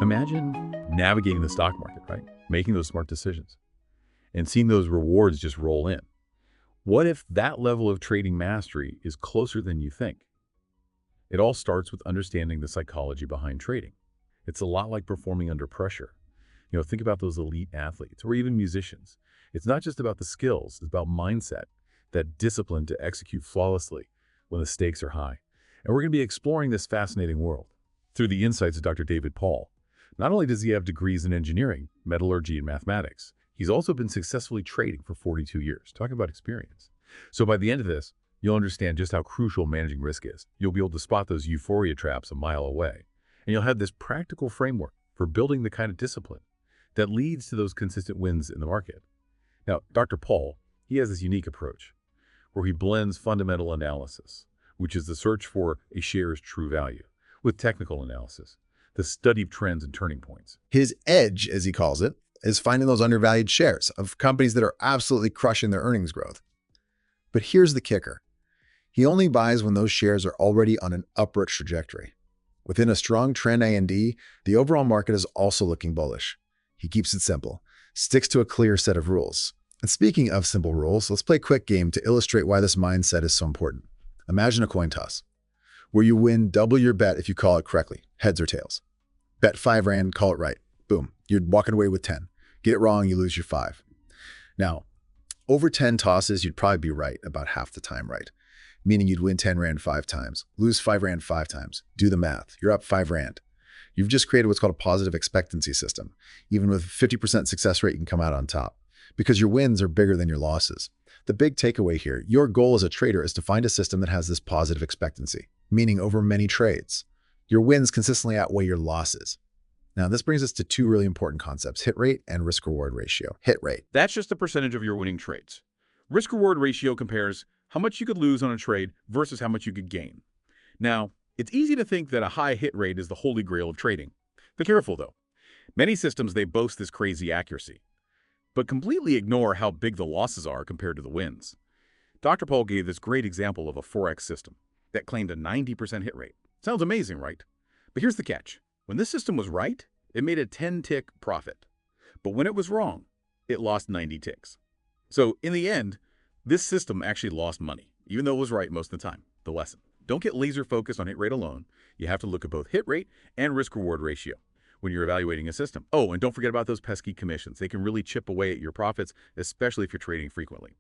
Imagine navigating the stock market, right? Making those smart decisions and seeing those rewards just roll in. What if that level of trading mastery is closer than you think? It all starts with understanding the psychology behind trading. It's a lot like performing under pressure. Think about those elite athletes or even musicians. It's not just about the skills, it's about mindset, that discipline to execute flawlessly when the stakes are high. And we're going to be exploring this fascinating world through the insights of Dr. David Paul. Not only does he have degrees in engineering, metallurgy, and mathematics, he's also been successfully trading for 42 years. Talking about experience. So by the end of this, you'll understand just how crucial managing risk is. You'll be able to spot those euphoria traps a mile away. And you'll have this practical framework for building the kind of discipline that leads to those consistent wins in the market. Now, Dr. Paul, he has this unique approach where he blends fundamental analysis, which is the search for a share's true value, with technical analysis, the study of trends and turning points. His edge, as he calls it, is finding those undervalued shares of companies that are absolutely crushing their earnings growth. But here's the kicker. He only buys when those shares are already on an upward trajectory. Within a strong trend A&D, the overall market is also looking bullish. He keeps it simple, sticks to a clear set of rules. And speaking of simple rules, let's play a quick game to illustrate why this mindset is so important. Imagine a coin toss, where you win double your bet if you call it correctly, heads or tails. Bet 5 rand, call it right. Boom, you're walking away with 10. Get it wrong, you lose your 5. Now, over 10 tosses, you'd probably be right about half the time, right? Meaning you'd win 10 rand 5 times, lose 5 rand 5 times. Do the math, you're up 5 rand. You've just created what's called a positive expectancy system. Even with 50% success rate, you can come out on top because your wins are bigger than your losses. The big takeaway here, your goal as a trader is to find a system that has this positive expectancy, meaning over many trades. Your wins consistently outweigh your losses. Now, this brings us to 2 really important concepts, hit rate and risk-reward ratio. Hit rate. That's just the percentage of your winning trades. Risk-reward ratio compares how much you could lose on a trade versus how much you could gain. Now, it's easy to think that a high hit rate is the holy grail of trading. Be careful, though. Many systems, they boast this crazy accuracy, but completely ignore how big the losses are compared to the wins. Dr. Paul gave this great example of a Forex system that claimed a 90% hit rate. Sounds amazing, right? But here's the catch. When this system was right, it made a 10-tick profit. But when it was wrong, it lost 90 ticks. So in the end, this system actually lost money, even though it was right most of the time. The lesson. Don't get laser focused on hit rate alone. You have to look at both hit rate and risk-reward ratio when you're evaluating a system. Oh, and don't forget about those pesky commissions. They can really chip away at your profits, especially if you're trading frequently.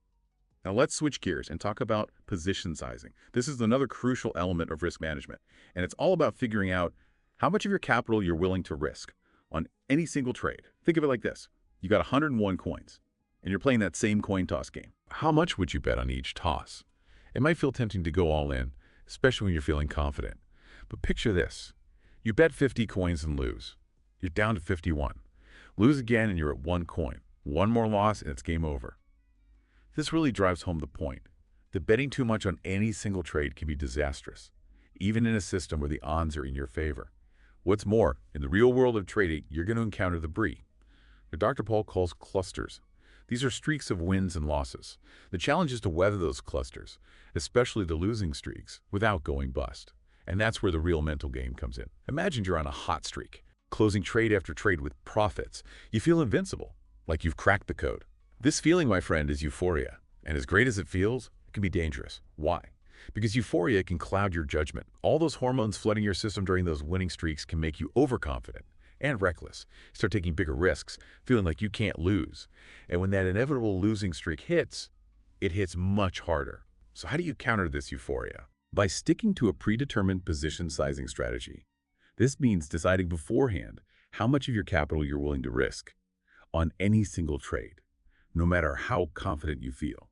Now let's switch gears and talk about position sizing. This is another crucial element of risk management, and it's all about figuring out how much of your capital you're willing to risk on any single trade. Think of it like this. You got 101 coins, and you're playing that same coin toss game. How much would you bet on each toss? It might feel tempting to go all in, especially when you're feeling confident. But picture this. You bet 50 coins and lose. You're down to 51. Lose again and you're at 1 coin. One more loss and it's game over. This really drives home the point that betting too much on any single trade can be disastrous, even in a system where the odds are in your favor. What's more, in the real world of trading, you're going to encounter the brie. That Dr. Paul calls clusters. These are streaks of wins and losses. The challenge is to weather those clusters, especially the losing streaks, without going bust. And that's where the real mental game comes in. Imagine you're on a hot streak, closing trade after trade with profits. You feel invincible, like you've cracked the code. This feeling, my friend, is euphoria. And as great as it feels, it can be dangerous. Why? Because euphoria can cloud your judgment. All those hormones flooding your system during those winning streaks can make you overconfident and reckless. Start taking bigger risks, feeling like you can't lose. And when that inevitable losing streak hits, it hits much harder. So how do you counter this euphoria? By sticking to a predetermined position sizing strategy. This means deciding beforehand how much of your capital you're willing to risk on any single trade, no matter how confident you feel.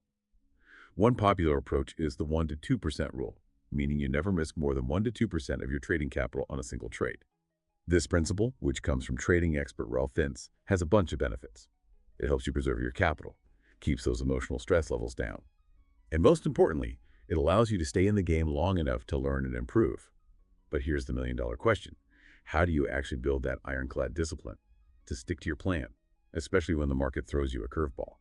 One popular approach is the 1 to 2% rule, meaning you never risk more than 1 to 2% of your trading capital on a single trade. This principle, which comes from trading expert Ralph Ince, has a bunch of benefits. It helps you preserve your capital, keeps those emotional stress levels down, and most importantly, it allows you to stay in the game long enough to learn and improve. But here's the million-dollar question. How do you actually build that ironclad discipline to stick to your plan, especially when the market throws you a curveball?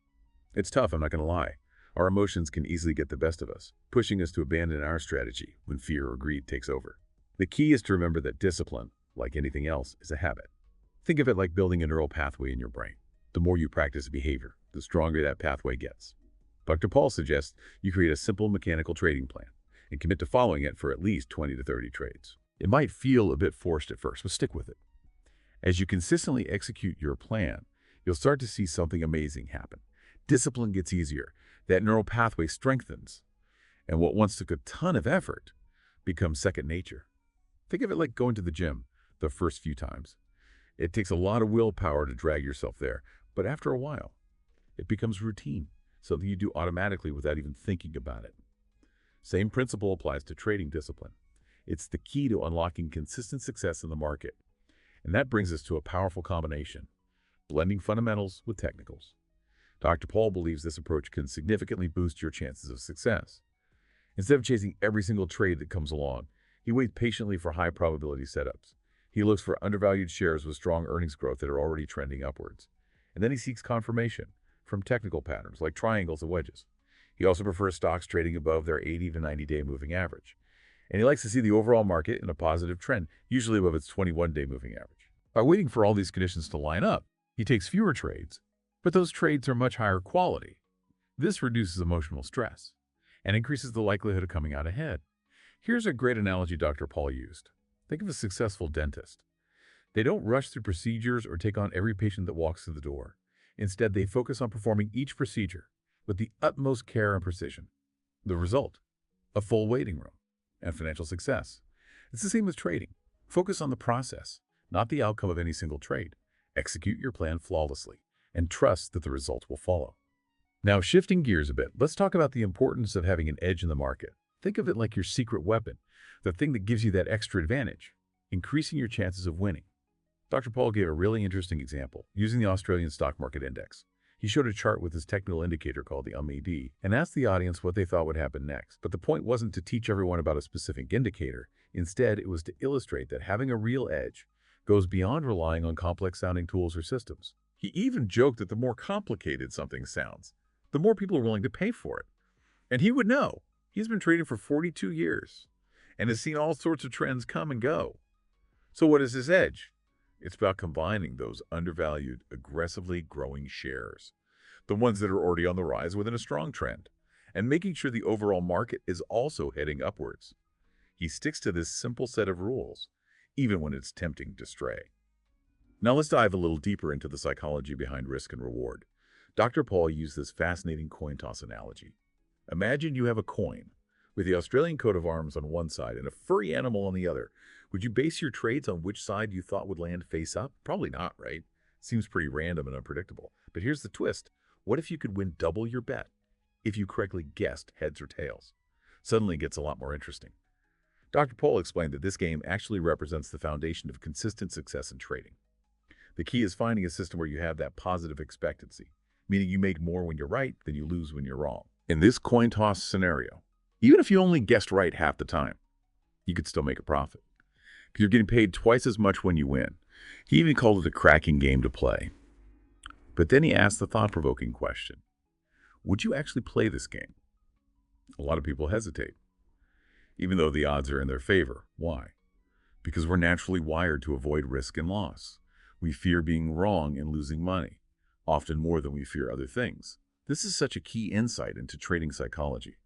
It's tough, I'm not going to lie. Our emotions can easily get the best of us, pushing us to abandon our strategy when fear or greed takes over. The key is to remember that discipline, like anything else, is a habit. Think of it like building a neural pathway in your brain. The more you practice a behavior, the stronger that pathway gets. Dr. Paul suggests you create a simple mechanical trading plan and commit to following it for at least 20 to 30 trades. It might feel a bit forced at first, but stick with it. As you consistently execute your plan, you'll start to see something amazing happen. Discipline gets easier, that neural pathway strengthens, and what once took a ton of effort becomes second nature. Think of it like going to the gym the first few times. It takes a lot of willpower to drag yourself there, but after a while, it becomes routine, something you do automatically without even thinking about it. Same principle applies to trading discipline. It's the key to unlocking consistent success in the market. And that brings us to a powerful combination, blending fundamentals with technicals. Dr. Paul believes this approach can significantly boost your chances of success. Instead of chasing every single trade that comes along, he waits patiently for high probability setups. He looks for undervalued shares with strong earnings growth that are already trending upwards. And then he seeks confirmation from technical patterns like triangles and wedges. He also prefers stocks trading above their 80 to 90-day moving average. And he likes to see the overall market in a positive trend, usually above its 21-day moving average. By waiting for all these conditions to line up, he takes fewer trades, but those trades are much higher quality. This reduces emotional stress and increases the likelihood of coming out ahead. Here's a great analogy Dr. Paul used. Think of a successful dentist. They don't rush through procedures or take on every patient that walks through the door. Instead, they focus on performing each procedure with the utmost care and precision. The result? A full waiting room and financial success. It's the same with trading. Focus on the process, not the outcome of any single trade. Execute your plan flawlessly and trust that the results will follow. Now, shifting gears a bit, let's talk about the importance of having an edge in the market. Think of it like your secret weapon, the thing that gives you that extra advantage, increasing your chances of winning. Dr. Paul gave a really interesting example using the Australian stock market index. He showed a chart with his technical indicator called the MED and asked the audience what they thought would happen next. But the point wasn't to teach everyone about a specific indicator. Instead, it was to illustrate that having a real edge goes beyond relying on complex-sounding tools or systems. He even joked that the more complicated something sounds, the more people are willing to pay for it. And he would know. He's been trading for 42 years and has seen all sorts of trends come and go. So what is his edge? It's about combining those undervalued, aggressively growing shares, the ones that are already on the rise within a strong trend, and making sure the overall market is also heading upwards. He sticks to this simple set of rules, even when it's tempting to stray. Now let's dive a little deeper into the psychology behind risk and reward. Dr. Paul used this fascinating coin toss analogy. Imagine you have a coin with the Australian coat of arms on one side and a furry animal on the other. Would you base your trades on which side you thought would land face up? Probably not, right? Seems pretty random and unpredictable. But here's the twist. What if you could win double your bet if you correctly guessed heads or tails? Suddenly it gets a lot more interesting. Dr. Paul explained that this game actually represents the foundation of consistent success in trading. The key is finding a system where you have that positive expectancy, meaning you make more when you're right than you lose when you're wrong. In this coin toss scenario, even if you only guessed right half the time, you could still make a profit. Because you're getting paid twice as much when you win. He even called it a cracking game to play. But then he asked the thought-provoking question, would you actually play this game? A lot of people hesitate, even though the odds are in their favor. Why? Because we're naturally wired to avoid risk and loss. We fear being wrong and losing money, often more than we fear other things. This is such a key insight into trading psychology.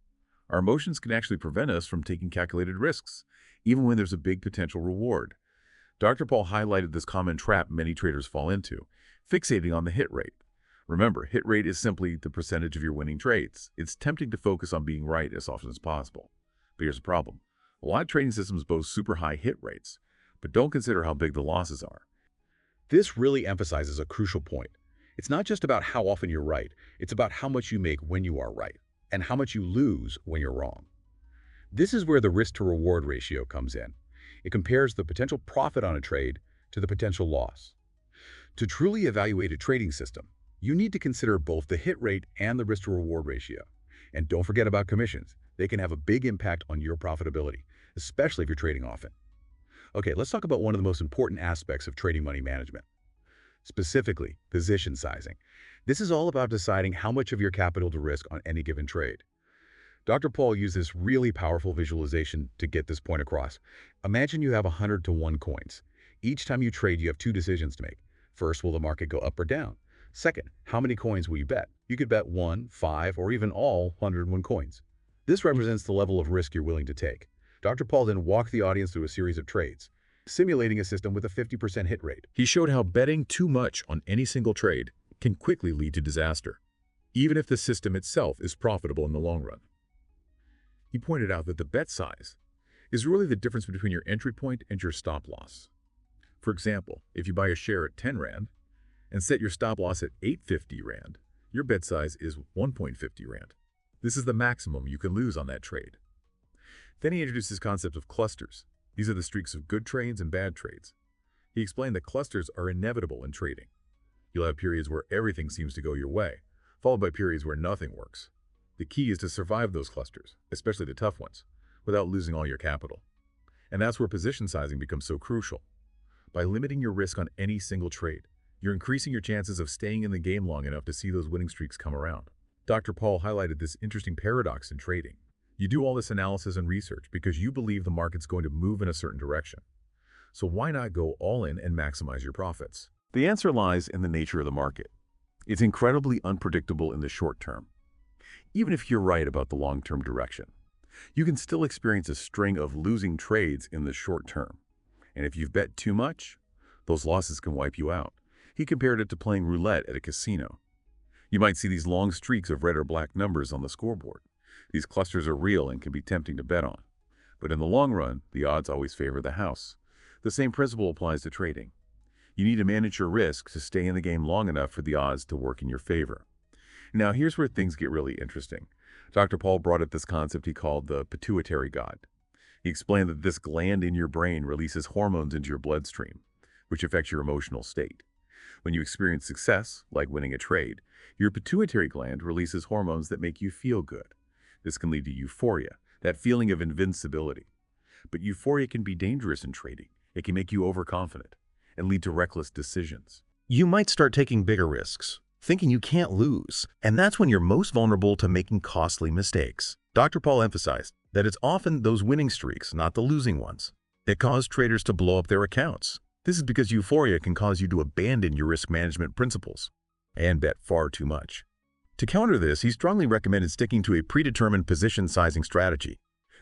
Our emotions can actually prevent us from taking calculated risks, even when there's a big potential reward. Dr. Paul highlighted this common trap many traders fall into, fixating on the hit rate. Remember, hit rate is simply the percentage of your winning trades. It's tempting to focus on being right as often as possible. But here's the problem. A lot of trading systems boast super high hit rates, but don't consider how big the losses are. This really emphasizes a crucial point. It's not just about how often you're right. It's about how much you make when you are right and how much you lose when you're wrong. This is where the risk-to-reward ratio comes in. It compares the potential profit on a trade to the potential loss. To truly evaluate a trading system, you need to consider both the hit rate and the risk-to-reward ratio. And don't forget about commissions. They can have a big impact on your profitability, especially if you're trading often. Okay, let's talk about one of the most important aspects of trading money management. Specifically, position sizing. This is all about deciding how much of your capital to risk on any given trade. Dr. Paul used this really powerful visualization to get this point across. Imagine you have 100 to 1 coins. Each time you trade, you have two decisions to make. First, will the market go up or down? Second, how many coins will you bet? You could bet 1, 5, or even all 101 coins. This represents the level of risk you're willing to take. Dr. Paul then walked the audience through a series of trades, simulating a system with a 50% hit rate. He showed how betting too much on any single trade can quickly lead to disaster, even if the system itself is profitable in the long run. He pointed out that the bet size is really the difference between your entry point and your stop loss. For example, if you buy a share at 10 Rand and set your stop loss at 850 Rand, your bet size is 1.50 Rand. This is the maximum you can lose on that trade. Then he introduced his concept of clusters. These are the streaks of good trades and bad trades. He explained that clusters are inevitable in trading. You'll have periods where everything seems to go your way, followed by periods where nothing works. The key is to survive those clusters, especially the tough ones, without losing all your capital. And that's where position sizing becomes so crucial. By limiting your risk on any single trade, you're increasing your chances of staying in the game long enough to see those winning streaks come around. Dr. Paul highlighted this interesting paradox in trading. You do all this analysis and research because you believe the market's going to move in a certain direction. So why not go all in and maximize your profits? The answer lies in the nature of the market. It's incredibly unpredictable in the short term. Even if you're right about the long-term direction, you can still experience a string of losing trades in the short term. And if you've bet too much, those losses can wipe you out. He compared it to playing roulette at a casino. You might see these long streaks of red or black numbers on the scoreboard. These clusters are real and can be tempting to bet on. But in the long run, the odds always favor the house. The same principle applies to trading. You need to manage your risk to stay in the game long enough for the odds to work in your favor. Now, here's where things get really interesting. Dr. Paul brought up this concept he called the pituitary gland. He explained that this gland in your brain releases hormones into your bloodstream, which affects your emotional state. When you experience success, like winning a trade, your pituitary gland releases hormones that make you feel good. This can lead to euphoria, that feeling of invincibility. But euphoria can be dangerous in trading. It can make you overconfident and lead to reckless decisions. You might start taking bigger risks, thinking you can't lose, and that's when you're most vulnerable to making costly mistakes. Dr. Paul emphasized that it's often those winning streaks, not the losing ones, that cause traders to blow up their accounts. This is because euphoria can cause you to abandon your risk management principles and bet far too much. To counter this, he strongly recommended sticking to a predetermined position sizing strategy.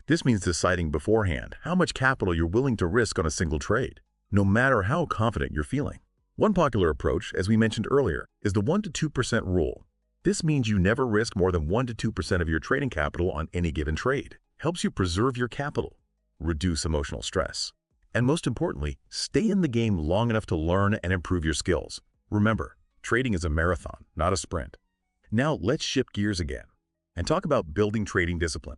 This means deciding beforehand how much capital you're willing to risk on a single trade, no matter how confident you're feeling. One popular approach, as we mentioned earlier, is the 1 to 2% rule. This means you never risk more than 1 to 2% of your trading capital on any given trade. Helps you preserve your capital, reduce emotional stress, and most importantly, stay in the game long enough to learn and improve your skills. Remember, trading is a marathon, not a sprint. Now let's shift gears again and talk about building trading discipline.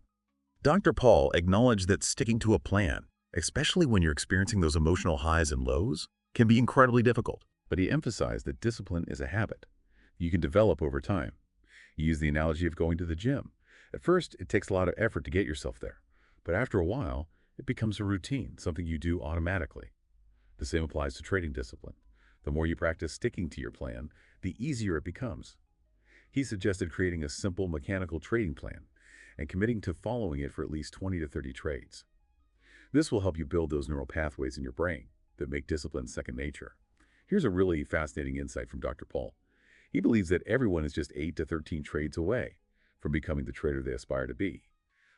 Dr. Paul acknowledged that sticking to a plan, especially when you're experiencing those emotional highs and lows, can be incredibly difficult. But he emphasized that discipline is a habit you can develop over time. He used the analogy of going to the gym. At first, it takes a lot of effort to get yourself there, but after a while, it becomes a routine, something you do automatically. The same applies to trading discipline. The more you practice sticking to your plan, the easier it becomes. He suggested creating a simple mechanical trading plan and committing to following it for at least 20 to 30 trades. This will help you build those neural pathways in your brain that make discipline second nature. Here's a really fascinating insight from Dr. Paul. He believes that everyone is just 8 to 13 trades away from becoming the trader they aspire to be.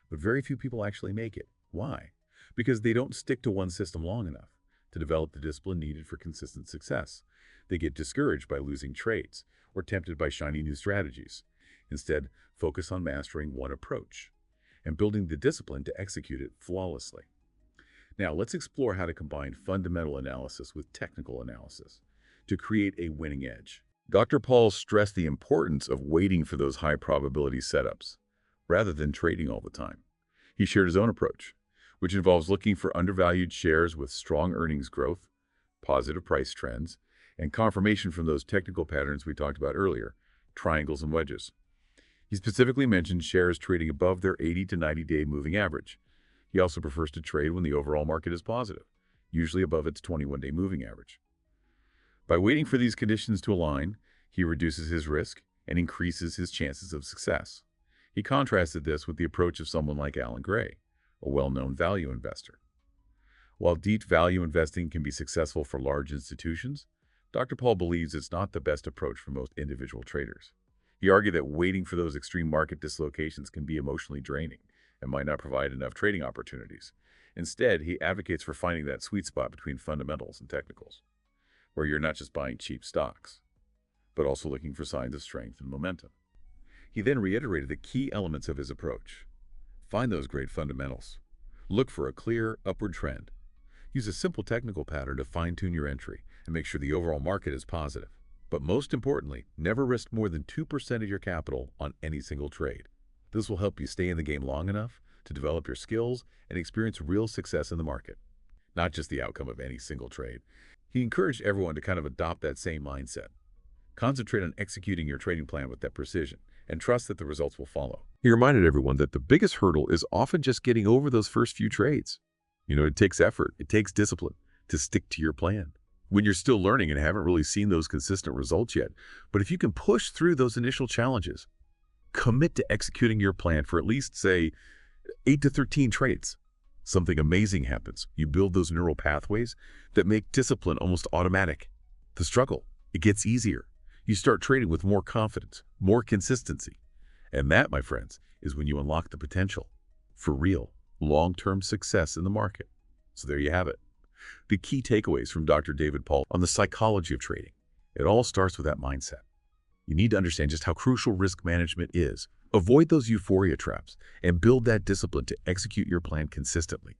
But very few people actually make it. Why? Because they don't stick to one system long enough to develop the discipline needed for consistent success. They get discouraged by losing trades or tempted by shiny new strategies. Instead, focus on mastering one approach and building the discipline to execute it flawlessly. Now, let's explore how to combine fundamental analysis with technical analysis to create a winning edge. Dr. Paul stressed the importance of waiting for those high-probability setups rather than trading all the time. He shared his own approach, which involves looking for undervalued shares with strong earnings growth, positive price trends, and confirmation from those technical patterns we talked about earlier, triangles and wedges. He specifically mentioned shares trading above their 80 to 90-day moving average. He also prefers to trade when the overall market is positive, usually above its 21-day moving average. By waiting for these conditions to align, he reduces his risk and increases his chances of success. He contrasted this with the approach of someone like Alan Gray, a well-known value investor. While deep value investing can be successful for large institutions, Dr. Paul believes it's not the best approach for most individual traders. He argued that waiting for those extreme market dislocations can be emotionally draining and might not provide enough trading opportunities. Instead, he advocates for finding that sweet spot between fundamentals and technicals, where you're not just buying cheap stocks, but also looking for signs of strength and momentum. He then reiterated the key elements of his approach. Find those great fundamentals. Look for a clear upward trend. Use a simple technical pattern to fine-tune your entry and make sure the overall market is positive. But most importantly, never risk more than 2% of your capital on any single trade. This will help you stay in the game long enough to develop your skills and experience real success in the market, not just the outcome of any single trade. He encouraged everyone to kind of adopt that same mindset. Concentrate on executing your trading plan with that precision and trust that the results will follow. He reminded everyone that the biggest hurdle is often just getting over those first few trades. It takes effort, it takes discipline to stick to your plan when you're still learning and haven't really seen those consistent results yet. But if you can push through those initial challenges, commit to executing your plan for at least, say, 8 to 13 trades, something amazing happens. You build those neural pathways that make discipline almost automatic. The struggle, it gets easier. You start trading with more confidence, more consistency. And that, my friends, is when you unlock the potential for real, long-term success in the market. So there you have it. The key takeaways from Dr. David Paul on the psychology of trading. It all starts with that mindset. You need to understand just how crucial risk management is. Avoid those euphoria traps and build that discipline to execute your plan consistently.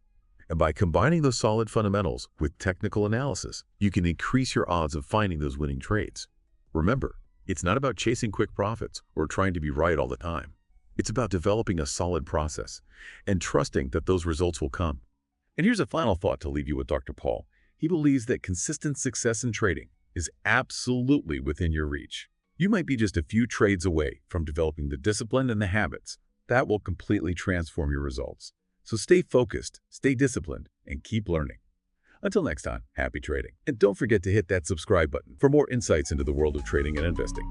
And by combining those solid fundamentals with technical analysis, you can increase your odds of finding those winning trades. Remember, it's not about chasing quick profits or trying to be right all the time. It's about developing a solid process and trusting that those results will come. And here's a final thought to leave you with Dr. Paul. He believes that consistent success in trading is absolutely within your reach. You might be just a few trades away from developing the discipline and the habits that will completely transform your results. So stay focused, stay disciplined, and keep learning. Until next time, happy trading. And don't forget to hit that subscribe button for more insights into the world of trading and investing.